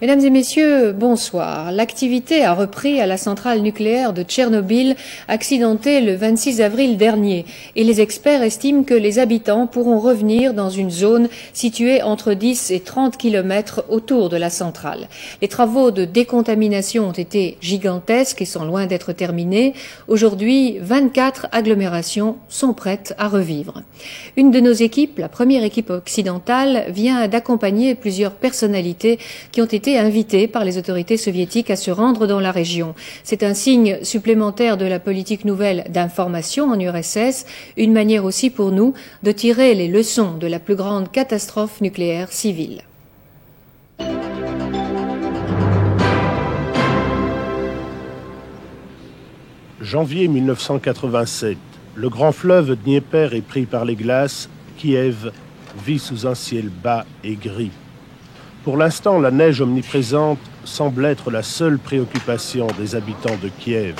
Mesdames et messieurs, bonsoir. L'activité a repris à la centrale nucléaire de Tchernobyl, accidentée le 26 avril dernier, et les experts estiment que les habitants pourront revenir dans une zone située entre 10 et 30 kilomètres autour de la centrale. Les travaux de décontamination ont été gigantesques et sont loin d'être terminés. Aujourd'hui, 24 agglomérations sont prêtes à revivre. Une de nos équipes, la première équipe occidentale, vient d'accompagner plusieurs personnalités qui ont été invités par les autorités soviétiques à se rendre dans la région. C'est un signe supplémentaire de la politique nouvelle d'information en URSS, une manière aussi pour nous de tirer les leçons de la plus grande catastrophe nucléaire civile. Janvier 1987, le grand fleuve Dniepr est pris par les glaces. Kiev vit sous un ciel bas et gris. Pour l'instant, la neige omniprésente semble être la seule préoccupation des habitants de Kiev.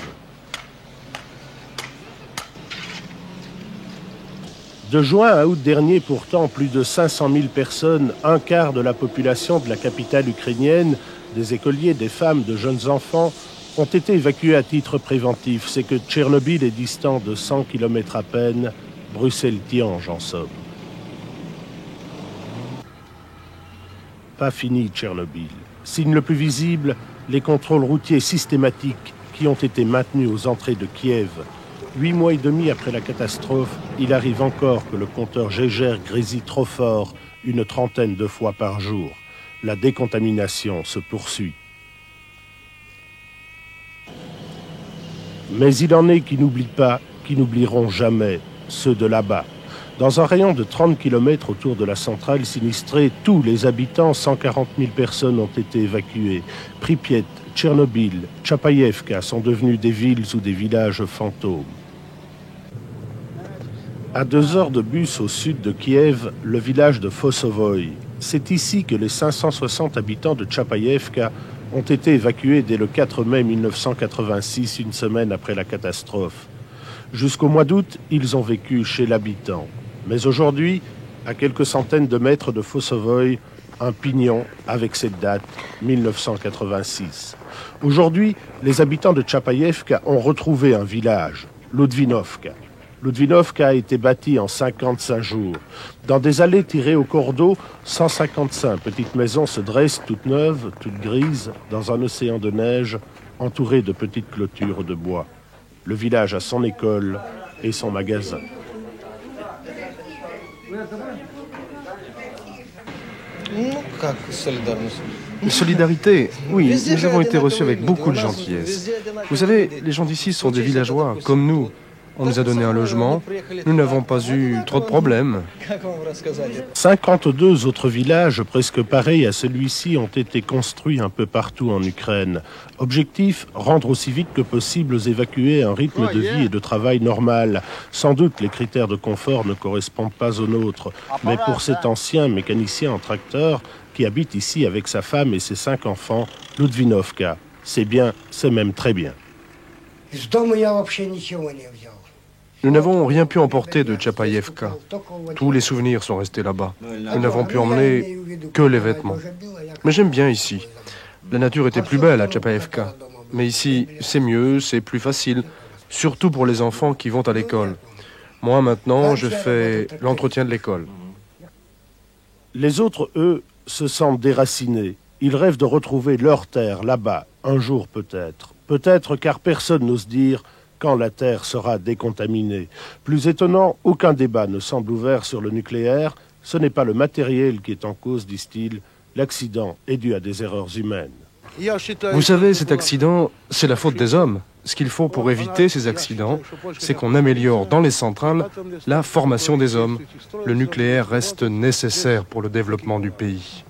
De juin à août dernier, pourtant, plus de 500 000 personnes, un quart de la population de la capitale ukrainienne, des écoliers, des femmes, de jeunes enfants, ont été évacués à titre préventif. C'est que Tchernobyl est distant de 100 km à peine, Bruxelles-Tiange en somme. Pas fini Tchernobyl. Signe le plus visible, les contrôles routiers systématiques qui ont été maintenus aux entrées de Kiev. 8 mois et demi après la catastrophe, il arrive encore que le compteur Geiger grésille trop fort une trentaine de fois par jour. La décontamination se poursuit. Mais il en est qui n'oublient pas, qui n'oublieront jamais, ceux de là-bas. Dans un rayon de 30 km autour de la centrale sinistrée, tous les habitants, 140 000 personnes, ont été évacués. Pripyat, Tchernobyl, Tchapaïevka sont devenus des villes ou des villages fantômes. À 2 heures de bus au sud de Kiev, le village de Fosovoï. C'est ici que les 560 habitants de Tchapaïevka ont été évacués dès le 4 mai 1986, une semaine après la catastrophe. Jusqu'au mois d'août, ils ont vécu chez l'habitant. Mais aujourd'hui, à quelques centaines de mètres de Fosovoï, un pignon avec cette date, 1986. Aujourd'hui, les habitants de Tchapaïevka ont retrouvé un village, Ludvinovka. Ludvinovka a été bâti en 55 jours. Dans des allées tirées au cordeau, 155 petites maisons se dressent toutes neuves, toutes grises, dans un océan de neige, entourées de petites clôtures de bois. Le village a son école et son magasin. Solidarité, oui, nous avons été reçus avec beaucoup de gentillesse. Vous savez, les gens d'ici sont des villageois, comme nous. On nous a donné un logement, nous n'avons pas eu trop de problèmes. 52 autres villages presque pareils à celui-ci ont été construits un peu partout en Ukraine. Objectif, rendre aussi vite que possible aux évacués un rythme de vie et de travail normal. Sans doute les critères de confort ne correspondent pas aux nôtres, mais pour cet ancien mécanicien en tracteur qui habite ici avec sa femme et ses 5 enfants, Ludvinovka, c'est bien, c'est même très bien. Nous n'avons rien pu emporter de Tchapaïevka. Tous les souvenirs sont restés là-bas. Nous n'avons pu emmener que les vêtements. Mais j'aime bien ici. La nature était plus belle à Tchapaïevka. Mais ici, c'est mieux, c'est plus facile. Surtout pour les enfants qui vont à l'école. Moi, maintenant, je fais l'entretien de l'école. Les autres, eux, se sentent déracinés. Ils rêvent de retrouver leur terre là-bas, un jour peut-être. Peut-être car personne n'ose dire quand la Terre sera décontaminée. Plus étonnant, aucun débat ne semble ouvert sur le nucléaire. Ce n'est pas le matériel qui est en cause, disent-ils. L'accident est dû à des erreurs humaines. Vous savez, cet accident, c'est la faute des hommes. Ce qu'il faut pour éviter ces accidents, c'est qu'on améliore dans les centrales la formation des hommes. Le nucléaire reste nécessaire pour le développement du pays.